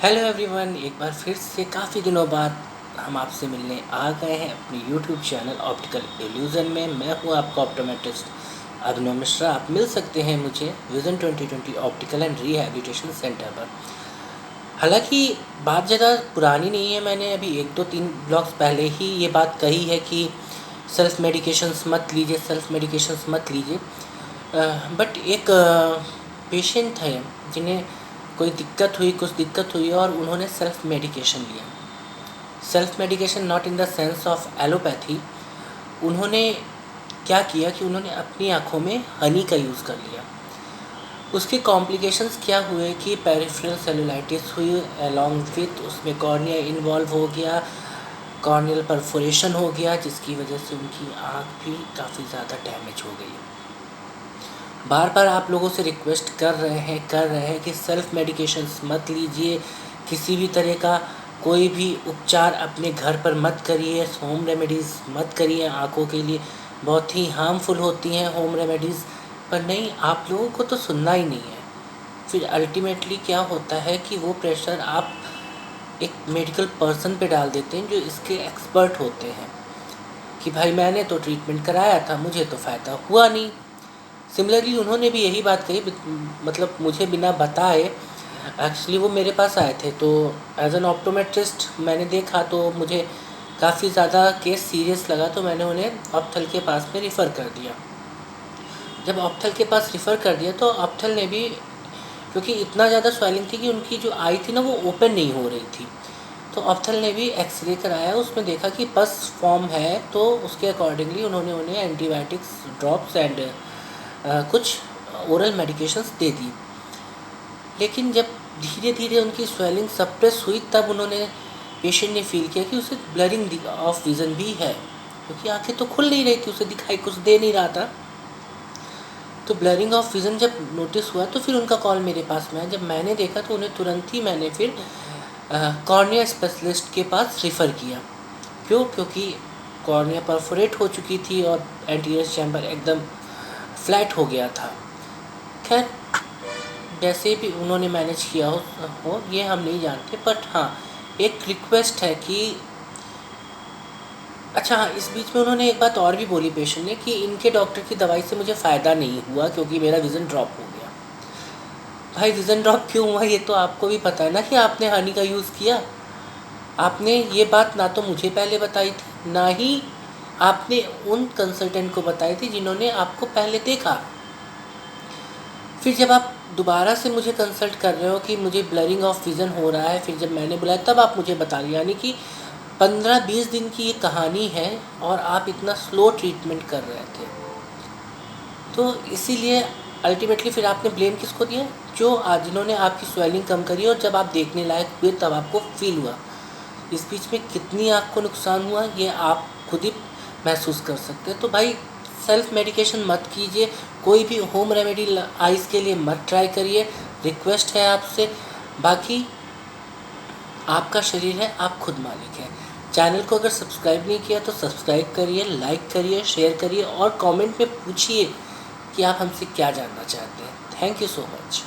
Hello everyone, एक बार फिर से काफ़ी दिनों बाद हम आपसे मिलने आ गए हैं अपने यूट्यूब चैनल ऑप्टिकल इल्यूज़न में। मैं हूं आपका ऑप्टोमेट्रिस्ट अभिनव मिश्रा। आप मिल सकते हैं मुझे vision 2020 optical and rehabilitation centre पर। हालांकि बात ज़्यादा पुरानी नहीं है, मैंने अभी 1-2-3 ब्लॉग्स पहले ही ये बात कही है कि सेल्फ़ मेडिकेशंस मत लीजिए, सेल्फ़ मेडिकेशंस मत लीजिए। बट एक पेशेंट है जिन्हें कोई दिक्कत हुई, कुछ दिक्कत हुई और उन्होंने सेल्फ़ मेडिकेशन लिया। Self medication not in the sense of allopathy. उन्होंने क्या किया कि उन्होंने अपनी आँखों में हनी का यूज़ कर लिया। उसके कॉम्प्लिकेशंस क्या हुए कि पेरिफेरल सेलुलाइटिस हुई, अलॉन्ग विथ उसमें कॉर्निया इन्वॉल्व हो गया, कॉर्नियल परफोरेशन हो गया, जिसकी वजह से उनकी आँख भी काफ़ी ज़्यादा डैमेज हो गई। बार बार आप लोगों से रिक्वेस्ट कर रहे हैं कि सेल्फ़ मेडिकेशंस मत लीजिए, किसी भी तरह का कोई भी उपचार अपने घर पर मत करिए, होम रेमेडीज़ मत करिए। आँखों के लिए बहुत ही हार्मफुल होती हैं होम रेमेडीज़। पर नहीं, आप लोगों को तो सुनना ही नहीं है। फिर अल्टीमेटली क्या होता है कि वो प्रेशर आप एक मेडिकल पर्सन पे डाल देते हैं जो इसके एक्सपर्ट होते हैं कि भाई मैंने तो ट्रीटमेंट कराया था, मुझे तो फ़ायदा हुआ नहीं। सिमिलरली उन्होंने भी यही बात कही, मतलब मुझे बिना बताए। एक्चुअली वो मेरे पास आए थे, तो एज एन ऑप्टोमेट्रिस्ट मैंने देखा तो मुझे काफ़ी ज़्यादा केस सीरियस लगा, तो मैंने उन्हें ऑप्थल के पास में रिफ़र कर दिया। जब ऑप्थल के पास रिफ़र कर दिया तो ऑप्थल ने भी, क्योंकि इतना ज़्यादा स्वेलिंग थी कि उनकी जो आई थी ना वो ओपन नहीं हो रही थी, तो ऑप्थल ने भी एक्सरे कराया, उसमें देखा कि पस फॉर्म है, तो उसके अकॉर्डिंगली उन्होंने उन्हें एंटीबायोटिक्स ड्रॉप्स एंड कुछ ओरल मेडिकेशंस दे दी। लेकिन जब धीरे धीरे उनकी स्वेलिंग सप्रेस हुई, तब उन्होंने पेशेंट ने फील किया कि उसे ब्लरिंग ऑफ विज़न भी है, क्योंकि आंखें तो खुल नहीं रही थी, उसे दिखाई कुछ दे नहीं रहा था। तो ब्लरिंग ऑफ विज़न जब नोटिस हुआ तो फिर उनका कॉल मेरे पास में आया। जब मैंने देखा तो उन्हें तुरंत ही मैंने फिर कॉर्निया स्पेशलिस्ट के पास रिफ़र किया। क्योंकि कॉर्निया परफोरेट हो चुकी थी और एंटीरियर चैम्बर एकदम फ्लैट हो गया था। खैर, जैसे भी उन्होंने मैनेज किया हो ये हम नहीं जानते, बट हाँ, एक रिक्वेस्ट है कि अच्छा हाँ, इस बीच में उन्होंने एक बात और भी बोली पेशेंट ने कि इनके डॉक्टर की दवाई से मुझे फ़ायदा नहीं हुआ क्योंकि मेरा विज़न ड्रॉप हो गया। भाई, विज़न ड्रॉप क्यों हुआ ये तो आपको भी पता है ना कि आपने हनी का यूज़ किया। आपने ये बात ना तो मुझे पहले बताई थी, ना ही आपने उन कंसल्टेंट को बताई थी जिन्होंने आपको पहले देखा। फिर जब आप दोबारा से मुझे कंसल्ट कर रहे हो कि मुझे ब्लरिंग ऑफ विज़न हो रहा है, फिर जब मैंने बुलाया तब आप मुझे बता रहे, यानी कि 15-20 दिन की ये कहानी है और आप इतना स्लो ट्रीटमेंट कर रहे थे। तो इसीलिए अल्टीमेटली फिर आपने ब्लेम किसको दिया? जो जिन्होंने आपकी स्वेलिंग कम करी और जब आप देखने लायक हुए तब आपको फील हुआ। इस बीच में कितनी आँख को नुकसान हुआ ये आप खुद ही महसूस कर सकते हैं। तो भाई, सेल्फ़ मेडिकेशन मत कीजिए, कोई भी होम रेमेडी आइज़ के लिए मत ट्राई करिए, रिक्वेस्ट है आपसे। बाकी आपका शरीर है, आप खुद मालिक हैं। चैनल को अगर सब्सक्राइब नहीं किया तो सब्सक्राइब करिए, लाइक करिए, शेयर करिए और कमेंट में पूछिए कि आप हमसे क्या जानना चाहते हैं। Thank you so much.